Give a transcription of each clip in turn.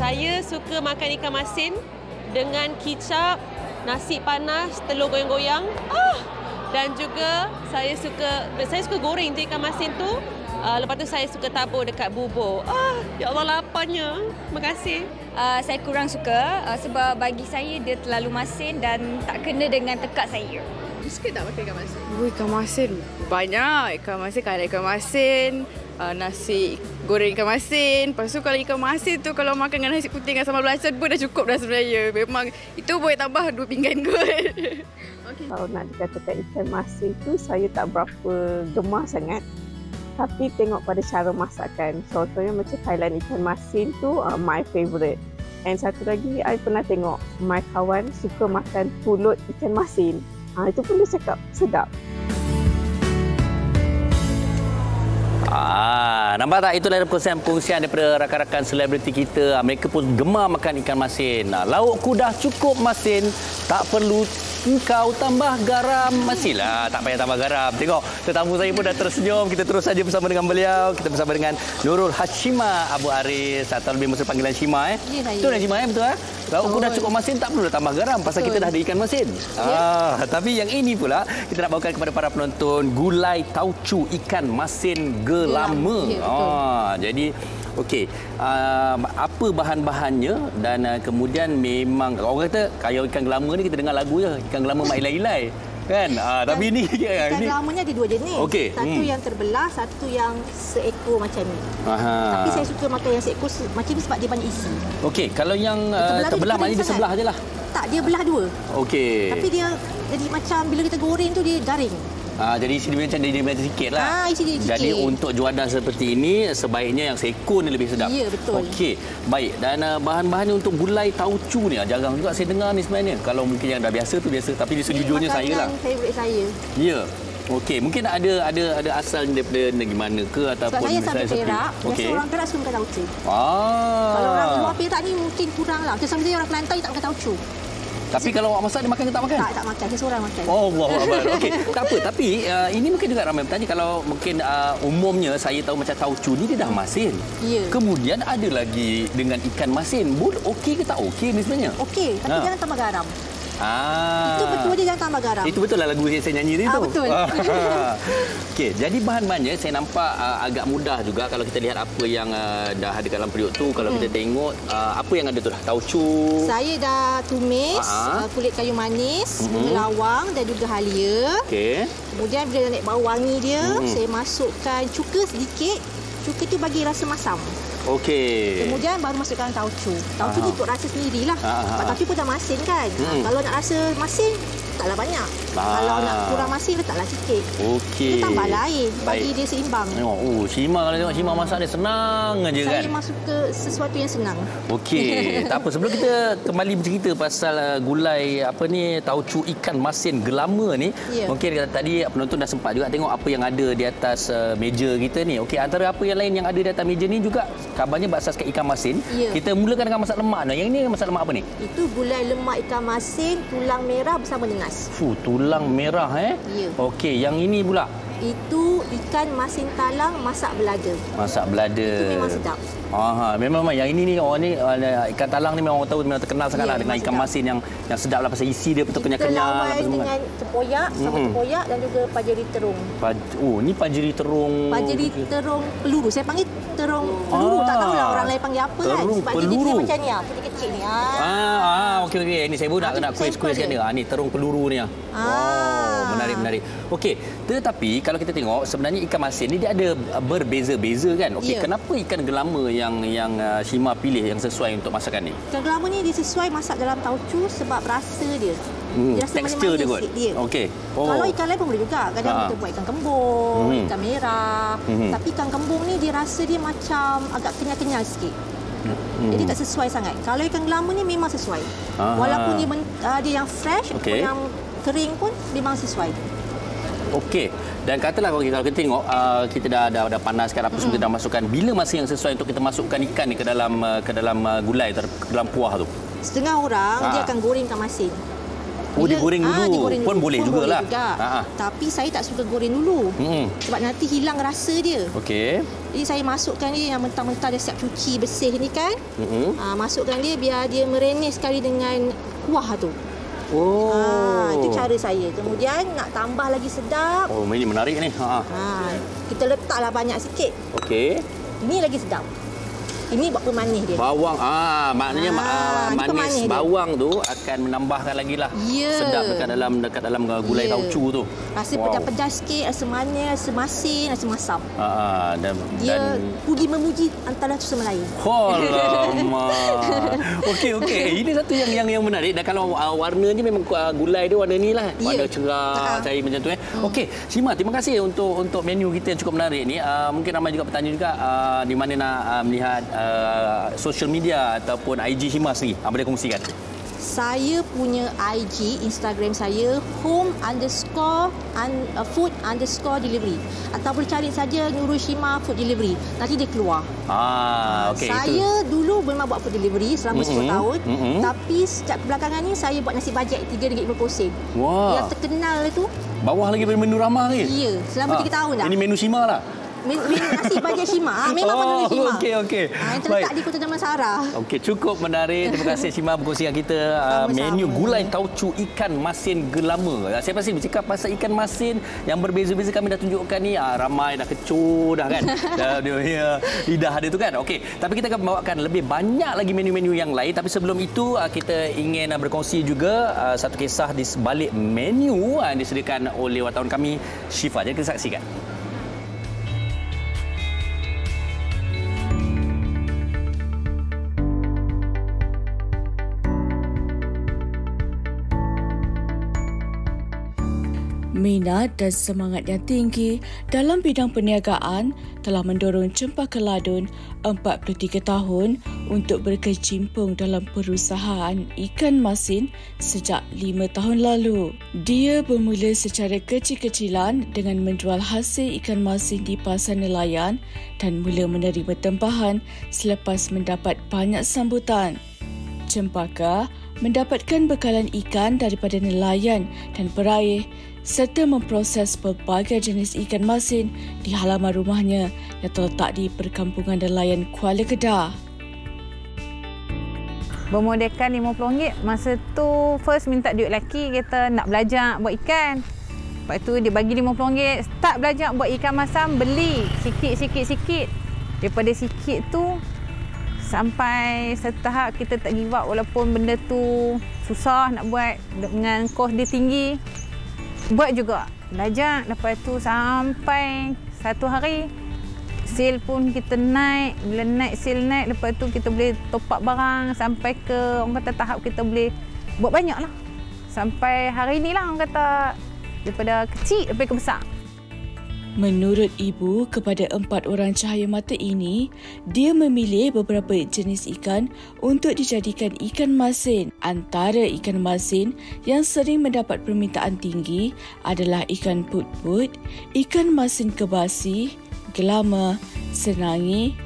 Saya suka makan ikan masin dengan kicap, nasi panas, telur goyang-goyang. Dan juga saya suka goreng je ikan masin tu. Lepas tu saya suka tabur dekat bubur. Ya Allah, laparnya. Terima kasih. Saya kurang suka sebab bagi saya dia terlalu masin dan tak kena dengan tekak saya. Suka tak makan ikan masin? Ikan masin. Banyak ikan masin. Kalau ikan masin, nasi goreng ikan masin. Lepas tu kalau ikan masin tu kalau makan dengan nasi putih dengan sambal belacan pun dah cukup dah sebenarnya. Memang itu boleh tambah 2 pinggan kot. Okay. Kalau nak dikatakan ikan masin tu saya tak berapa gemar sangat. Tapi tengok pada cara masakan. Contohnya macam Thailand ikan masin tu my favourite. And satu lagi, I pernah tengok my kawan suka makan pulut ikan masin. Itu pun dia cakap sedap. Nampak tak? Itulah perkongsian daripada rakan-rakan selebriti kita. Mereka pun gemar makan ikan masin. Laukku dah cukup masin, tak perlu engkau tambah garam. Mestilah tak payah tambah garam. Tengok, tetamu saya pun dah tersenyum. Kita terus saja bersama dengan beliau. Kita bersama dengan Nurul Hashimah Abu Aris, atau lebih maksud panggilan Shima. Betul kan Shima? Betul kan? Laukku dah cukup masin, tak perlu tambah garam. Pasal kita dah ada ikan masin. Tapi yang ini pula, kita nak bawakan kepada para penonton gulai tauco ikan masin gelama. Jadi okey, apa bahan-bahannya dan kemudian memang orang kata kaya ikan gelama ni kita dengar lagu je, ikan gelama mak ilai-ilai kan. Tapi ni ikan gelamanya ada 2 jenis. Satu yang terbelah, satu yang seekor macam ni. Tapi saya suka makan yang seekor macam ni sebab dia banyak isi. Okey, kalau yang terbelah maknanya dia sebelah ajalah. Tak, dia belah 2. Okey. Tapi dia jadi macam bila kita goreng tu dia garing. Jadi isi dia macam dia sikit lah. Isi dia sikit. Jadi untuk juadah seperti ini, sebaiknya yang seekor ni lebih sedap. Ya, betul. Okey, baik. Dan bahan-bahannya untuk gulai tauco ni, jarang juga saya dengar ni sebenarnya. Kalau mungkin yang dah biasa tu biasa. Tapi sejujurnya saya lah. Ini favourite saya. Ya. Okey, mungkin ada asalnya daripada negeri mana ke ataupun sebab saya sampai Perak. Biasa orang Perak suka makan tauco. Kalau orang luar Perak ni mungkin kurang lah. Sama saya orang Kelantan tak makan tauco. Tapi kalau awak masak, dia makan ke tak makan? Tak makan. Saya seorang makan. Allahuakbar. Okey, tak apa. Tapi ini mungkin juga ramai bertanya. Kalau mungkin umumnya saya tahu macam tauco ni dia dah masin. Ya. Kemudian ada lagi dengan ikan masin. Okey ke tak okey ni sebenarnya? Okey, tapi jangan tambah garam. Itu betul dia jangan tambah garam. Itu betul lah lagu yang saya nyanyi tadi tu. Betul. Okey, jadi bahan-bahannya saya nampak agak mudah juga kalau kita lihat apa yang dah ada dalam periuk tu. Kalau kita tengok apa yang ada tu dah tauco. Saya dah tumis kulit kayu manis, lawang dan juga halia. Okey. Kemudian bila naik bau wangi dia, saya masukkan cuka sedikit. Cuka tu bagi rasa masam. Okey. Kemudian baru masukkan tauco. Tauco ni ikut rasa sendirilah. Tauco pun dah masin kan. Kalau nak rasa masin, taklah banyak. Kalau nak kurang masin, letaklah sikit. Okey. Kita tambahlah air bagi dia seimbang. Shima kalau tengok Shima masak dia senang aja kan. Saya masuk ke sesuatu yang senang. Okey, tak apa. Sebelum kita kembali bercerita pasal gulai tauco ikan masin gelama ni, mungkin tadi penonton dah sempat juga tengok apa yang ada di atas meja kita ni. Okey, antara apa yang lain yang ada di atas meja ni juga kabarnya berasaskan ikan masin. Kita mulakan dengan masak lemak. Yang ini masak lemak apa ni? Itu gulai lemak ikan masin, tulang merah bersama dengas. Tulang merah Okey, yang ini pula? Itu ikan masin talang masak belada. Masak belada. Itu memang sedap. Memang yang ini ni ikan talang ni memang orang tahu memang terkenal sangatlah dengan ikan masin yang sedap lah pasal isi dia betul kenyal-kenyal. Kita lawan dengan tempoyak, sama tempoyak dan juga pajeri terung. Ni pajeri terung. Pajeri terung peluru. Saya panggil terung peluru. Tak tahulah orang lain panggil apa kan. Sebab peluru. dia macam ni kecil-kecil ni. Okey. Ini saya pun nak kuis kat dia. Ni terung peluru ni. Wow, menarik. Okey, tetapi kalau kita tengok sebenarnya ikan masin ni dia ada berbeza-beza kan. Okey, kenapa ikan gelama yang Shima pilih yang sesuai untuk masakan ni? Ikan gelama ni dia sesuai masak dalam tauco sebab rasa dia. Tekstur dia kot. Okey. Kalau ikan lain pun boleh juga. Kadang kita buat ikan kembung, ikan merah. Tapi ikan kembung ni dia rasa dia macam agak kenyal-kenyal sikit. Jadi tak sesuai sangat. Kalau ikan gelama ni memang sesuai. Walaupun dia yang fresh ataupun yang kering pun memang sesuai. Okey. Dan katalah kalau kita tengok kita dah panaskan apa semua kita dah masukkan. Bila masa yang sesuai untuk kita masukkan ikan ni ke dalam gulai ke dalam kuah tu? Setengah orang dia akan goreng ikan masin. Oh, digoreng dulu. Digoreng Pun boleh jugalah. Tapi saya tak suka goreng dulu. Sebab nanti hilang rasa dia. Okey. Jadi saya masukkan dia yang mentah-mentah dia siap cuci bersih ni kan. Masukkan dia biar dia merenyes sekali dengan kuah tu. Itu cara saya. Kemudian nak tambah lagi sedap. Oh, ini menarik ni. Kita letaklah banyak sikit. Okey. Ini lagi sedap. Ini buat pemanis dia. Bawang, maknanya manis bawang tu akan menambahkan lagi lah sedap dekat dalam gulai tauco tu. Rasa pedas-pedas sikit, rasa manis, rasa masin, rasa masam. Dia puji memuji antara sesama lain. Alamak. Okey. Ini satu yang menarik. Dan kalau warnanya memang gulai dia warna ni lah. Warna cerah, cair macam tu. Okey, Shima, terima kasih untuk menu kita yang cukup menarik ni. Mungkin ramai juga bertanya juga di mana nak melihat social media ataupun IG Shima sendiri. Boleh kongsikan? Saya punya IG, Instagram saya home_food_delivery. Atau boleh cari saja Nurul Shima Food Delivery. Nanti dia keluar. Okey. Saya dulu memang buat food delivery selama 10 tahun. Tapi sejak belakangan ni saya buat nasi bajet RM3.50. Yang terkenal itu. Bawah lagi menu ramah lagi? Ya, selama 3 tahun dah. Ini menu Shima lah? Nasi bajet Shima. Memang pada Shima. Okey. Yang terletak di Kota Damansara. Okey, cukup menarik. Terima kasih Shima berkongsi dengan kita menu gulai tauco ikan masin gelama. Saya pasti bercakap pasal ikan masin yang berbeza-beza kami dah tunjukkan ni. Ramai dah kecoh dah kan. Dia lidah dia tu kan. Okey, tapi kita akan membawakan lebih banyak lagi menu-menu yang lain. Tapi sebelum itu kita ingin berkongsi juga satu kisah di sebalik menu yang disediakan oleh wartawan kami Syifa. Jadi kita saksikan. Minat dan semangat yang tinggi dalam bidang perniagaan telah mendorong Cempaka Ladun 43 tahun untuk berkecimpung dalam perusahaan ikan masin sejak 5 tahun lalu. Dia bermula secara kecil-kecilan dengan menjual hasil ikan masin di pasar nelayan dan mula menerima tempahan selepas mendapat banyak sambutan. Cempaka mendapatkan bekalan ikan daripada nelayan dan peraih serta memproses pelbagai jenis ikan masin di halaman rumahnya yang terletak di perkampungan nelayan Kuala Kedah. Bermodalkan RM50. Masa tu first minta duit lelaki, kata nak belajar buat ikan. Lepas tu dia bagi RM50. Start belajar buat ikan masam, beli sikit. Daripada sikit tu sampai setahap kita tak give up walaupun benda tu susah nak buat dengan kos dia tinggi. Buat juga, belajar. Lepas tu sampai satu hari sale pun kita naik. Bila naik sale naik, lepas tu kita boleh top up barang sampai ke orang kata tahap kita boleh buat banyak lah. Sampai hari ni lah orang kata daripada kecil sampai ke besar. Menurut ibu kepada 4 orang cahaya mata ini, dia memilih beberapa jenis ikan untuk dijadikan ikan masin. Antara ikan masin yang sering mendapat permintaan tinggi adalah ikan put-put, ikan masin kebasi, gelama, senangi,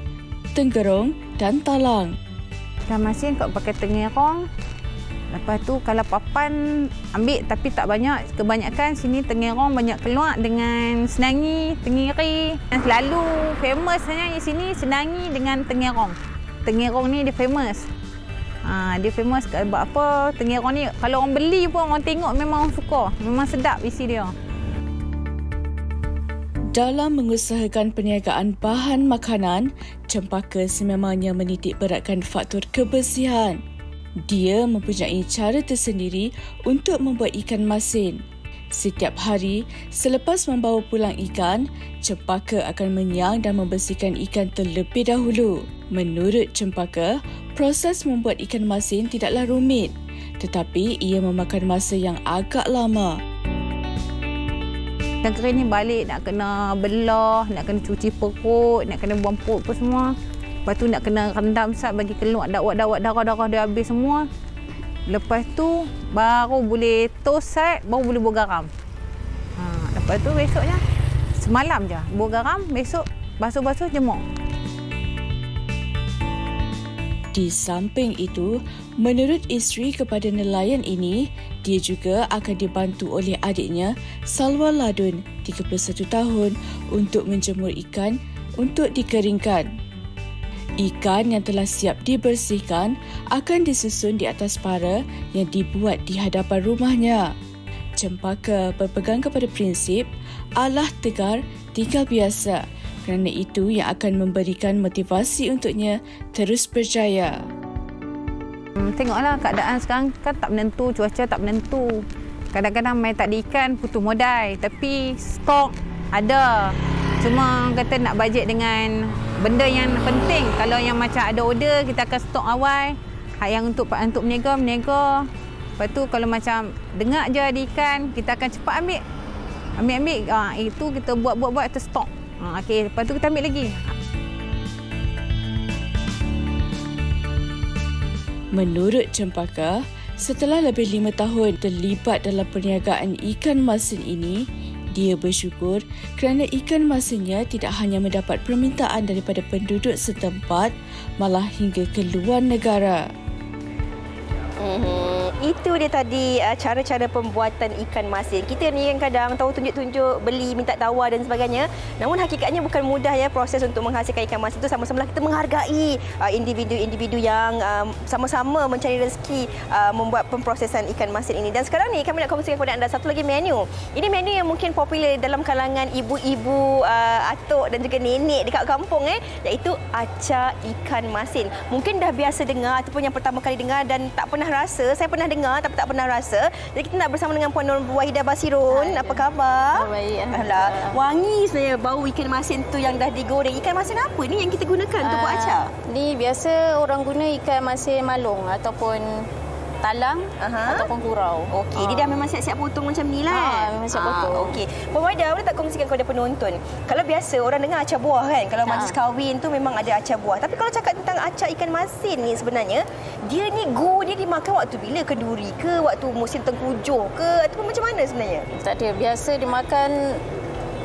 tenggerong dan talang. Ikan masin kau pakai tengerong. Lepas tu kalau papan ambil tapi tak banyak. Kebanyakan sini tengerong banyak keluar dengan senangi, tengiri. Yang selalu famous hanya di sini senangi dengan tengerong. Tengerong ni dia famous. Dia famous buat apa? Tengerong ni kalau orang beli pun orang tengok memang orang suka. Memang sedap isi dia. Dalam mengusahakan perniagaan bahan makanan, Cempaka sememangnya menitik beratkan faktor kebersihan. Dia mempunyai cara tersendiri untuk membuat ikan masin. Setiap hari, selepas membawa pulang ikan, Cempaka akan menyang dan membersihkan ikan terlebih dahulu. Menurut Cempaka, proses membuat ikan masin tidaklah rumit, tetapi ia memakan masa yang agak lama. Ikan kering ni balik nak kena belah, nak kena cuci perut, nak kena buang perut apa semua. Lepas tu nak kena rendam sat bagi keluar dawat-dawat darah-darah dia habis semua. Lepas tu baru boleh toast sat, baru boleh buat garam. Lepas tu besoknya semalam je buat garam, besok basuh-basuh jemur. Di samping itu, menurut isteri kepada nelayan ini, dia juga akan dibantu oleh adiknya Salwa Ladun, 31 tahun, untuk menjemur ikan untuk dikeringkan. Ikan yang telah siap dibersihkan akan disusun di atas para yang dibuat di hadapan rumahnya. Cempaka berpegang kepada prinsip Allah tegar, tinggal biasa. Kerana itu yang akan memberikan motivasi untuknya terus berjaya. Tengoklah keadaan sekarang kan tak menentu, cuaca tak menentu. Kadang-kadang main tak ada ikan, putus modal. Tapi stok ada. Cuma kata nak bajet dengan benda yang penting. Kalau yang macam ada order, kita akan stok awal. Hak yang untuk berniaga. Lepas tu kalau macam dengar je ada ikan, kita akan cepat ambil. Ambil. Itu kita buat kita stok. Okey, lepas tu kita ambil lagi. Menurut Cempaka, setelah lebih 5 tahun terlibat dalam perniagaan ikan masin ini, dia bersyukur kerana ikan masinnya tidak hanya mendapat permintaan daripada penduduk setempat, malah hingga ke luar negara. Itu dia tadi cara-cara pembuatan ikan masin. Kita ni kadang tahu tunjuk-tunjuk, beli, minta tawar dan sebagainya. Namun hakikatnya bukan mudah ya proses untuk menghasilkan ikan masin itu. Sama-sama kita menghargai individu-individu yang sama-sama mencari rezeki membuat pemprosesan ikan masin ini. Dan sekarang ni kami nak kongsikan kepada anda satu lagi menu. Ini menu yang mungkin popular dalam kalangan ibu-ibu, atuk dan juga nenek dekat kampung iaitu acar ikan masin. Mungkin dah biasa dengar ataupun yang pertama kali dengar dan tak pernah rasa. Saya pernah dengar tapi tak pernah rasa. Jadi kita nak bersama dengan Puan Nur Wahidah Basirun. Apa khabar? Baik. Alhamdulillah. Wangi sebenarnya bau ikan masin tu yang dah digoreng. Ikan masin apa ni yang kita gunakan untuk buat acar? Ni biasa orang guna ikan masin malung ataupun talang ataupun kurau. Okey, dia dah memang siap-siap potong macam ni lah. Memang siap potong. Okey. Puan Wahidah, boleh tak kongsikan kepada penonton? Kalau biasa orang dengar acar buah kan, kalau majlis kahwin tu memang ada acar buah. Tapi kalau cakap tentang acar ikan masin ni sebenarnya, dia ni dia dimakan waktu bila? Kenduri ke? Waktu musim tengkujuh ke? Ataupun macam mana sebenarnya? Tak ada. Biasa dimakan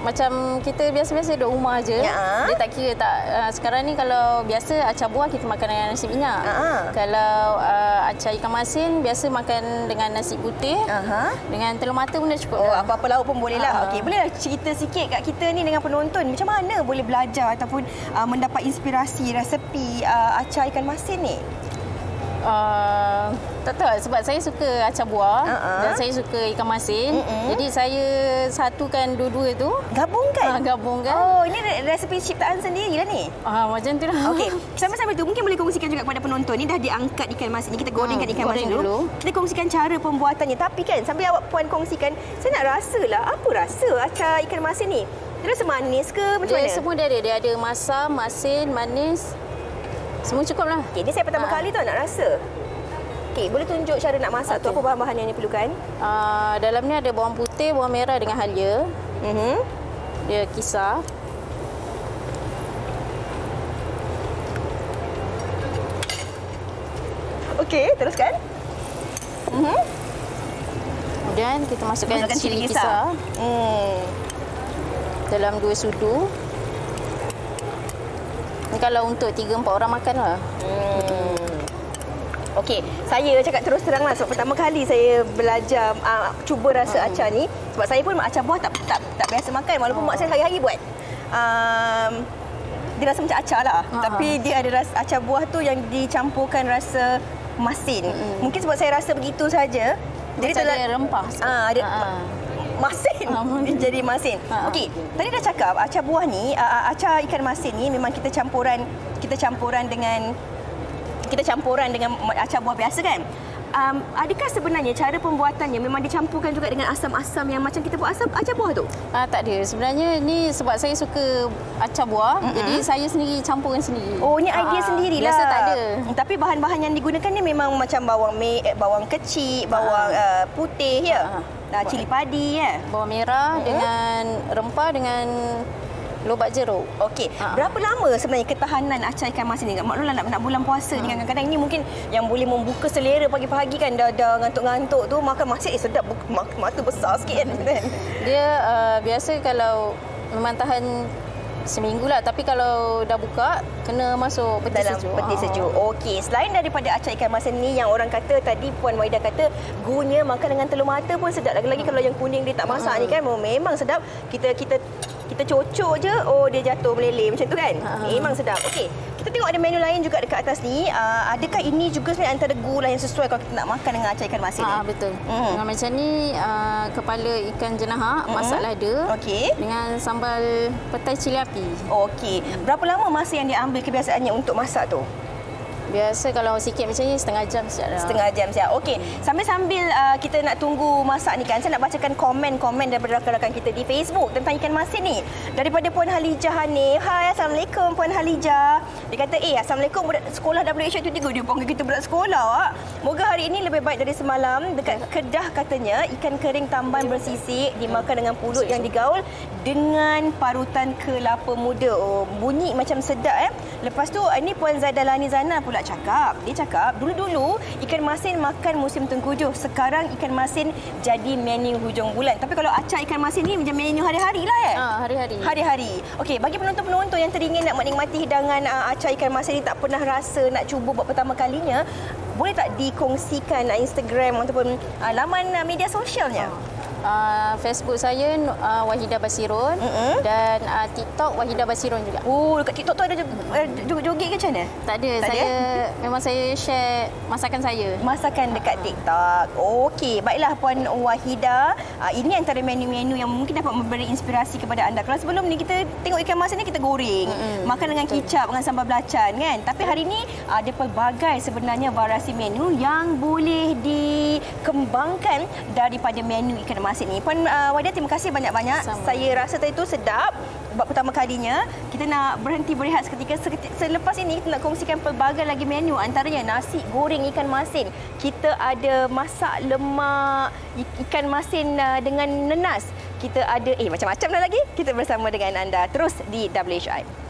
macam kita biasa-biasa duduk rumah je. Dia tak kira tak. Sekarang ni kalau biasa acar buah kita makan dengan nasi minyak. Kalau acar ikan masin biasa makan dengan nasi putih. Dengan telur mata pun dah cukup. Apa-apa lauk pun boleh lah. Okey, boleh cerita sikit kat kita ni dengan penonton macam mana boleh belajar ataupun mendapat inspirasi resepi acar ikan masin ni? Tak tahu sebab saya suka acar buah dan saya suka ikan masin. Jadi saya satukan dua-dua tu. Gabungkan? Gabungkan. Oh, ini resepi ciptaan sendiri lah ni? Macam tu lah. Okey, sambil-sambil tu mungkin boleh kongsikan juga kepada penonton. Ni dah diangkat ikan masin ni. Kita gorengkan ikan masin dulu. Kita kongsikan cara pembuatannya. Tapi kan sambil awak Puan kongsikan, saya nak rasa lah apa rasa acar ikan masin ni. Dia rasa manis ke macam mana? Semua dia ada. Dia ada masam, masin, manis. Semua cukup lah. Okey, ni saya pertama kali tu nak rasa. Okey, boleh tunjuk cara nak masak tu, apa bahan-bahan yang diperlukan? Dalam ni ada bawang putih, bawang merah dengan halia. Dia kisar. Okey, teruskan. Kemudian kita masukkan cili kisar. Dalam 2 sudu. Ni kalau untuk 3-4 orang makan lah. Okey, saya cakap terus terang lah. Sebab pertama kali saya belajar cuba rasa acar ni. Sebab saya pun acar buah tak biasa makan. Walaupun mak saya hari-hari buat. Dia rasa macam acar lah. Tapi dia ada rasa acar buah tu yang dicampurkan rasa masin. Mungkin sebab saya rasa begitu saja. Jadi ada rempah. Ada masin. Jadi masin. Okey, tadi dah cakap acar buah ni, acar ikan masin ni memang kita campuran dengan acar buah biasa kan? Adakah sebenarnya cara pembuatannya memang dicampurkan juga dengan asam-asam yang macam kita buat asam acar buah tu? Tak ada. Sebenarnya ni sebab saya suka acar buah, jadi saya sendiri campurkan sendiri. Oh, ni idea sendirilah. Biasa tak ada. Tapi bahan-bahan yang digunakan ni memang macam bawang kecil, bawang putih ya. Cili padi ya. Bawang merah dengan rempah dengan lobak jeruk. Okey. Berapa lama sebenarnya ketahanan acar ikan masin ni? Maklumlah nak bulan puasa ni kadang-kadang ini mungkin yang boleh membuka selera pagi-pagi kan, dah ngantuk-ngantuk tu makan masin sedap, mata besar sikit kan. Dia biasa kalau memang tahan seminggu lah. Tapi kalau dah buka, kena masuk peti dalam sejuk. Peti sejuk. Okey, selain daripada acar ikan masin ni yang orang kata tadi Puan Wahida kata gunya makan dengan telur mata pun sedap. Lagi-lagi kalau yang kuning dia tak masak ni kan memang sedap. Kita cocok je, oh dia jatuh meleleh macam tu kan. Memang sedap. Okey, kita tengok ada menu lain juga dekat atas ni. Adakah ini juga sebenarnya antara gula yang sesuai kalau kita nak makan dengan acar ikan masin ni? Betul. Dengan macam ni, kepala ikan jenahak masak lada dengan sambal petai cili api. Okey. Berapa lama masa yang diambil kebiasaannya untuk masak tu? Biasa kalau sikit macam ni setengah jam siap dah. Setengah jam siap. Okey. Sambil kita nak tunggu masak ni kan, saya nak bacakan komen-komen daripada rakan-rakan kita di Facebook tentang ikan masin ni. Daripada Puan Halijah Hanif. Hai, Assalamualaikum Puan Halijah. Dia kata, Assalamualaikum budak sekolah WH itu juga dia panggil kita budak sekolah. Moga hari ini lebih baik dari semalam. Dekat Kedah katanya, ikan kering tamban bersisik dimakan dengan pulut yang digaul dengan parutan kelapa muda. Oh, bunyi macam sedap Lepas tu, ini Puan Zaidalani Zana pula cakap. Dia cakap, dulu-dulu ikan masin makan musim tengkujuh. Sekarang ikan masin jadi menu hujung bulan. Tapi kalau acar ikan masin ni macam menu hari-hari lah hari-hari. Hari-hari. Okey, bagi penonton-penonton yang teringin nak menikmati hidangan acar ikan masin ni, tak pernah rasa nak cuba buat pertama kalinya, boleh tak dikongsikan Instagram ataupun laman media sosialnya? Facebook saya Wahida Basirun dan TikTok Wahida Basirun juga. Oh, dekat TikTok tu ada joget ke macam mana? Tak ada. Memang saya share masakan saya. Masakan dekat TikTok. Okey, baiklah Puan Wahida. Ini antara menu-menu yang mungkin dapat memberi inspirasi kepada anda. Kalau sebelum ni kita tengok ikan masin ni kita goreng, makan dengan kicap, dengan sambal belacan kan. Tapi hari ni ada pelbagai sebenarnya variasi menu yang boleh dikembangkan daripada menu ikan masin ni. Puan Wahida, terima kasih banyak-banyak. Saya rasa tadi tu sedap. Buat pertama kalinya, kita nak berhenti berehat seketika. Selepas ini kita nak kongsikan pelbagai lagi menu, antaranya nasi goreng ikan masin. Kita ada masak lemak ikan masin dengan nenas. Kita ada macam-macam dah lagi. Kita bersama dengan anda terus di WHI.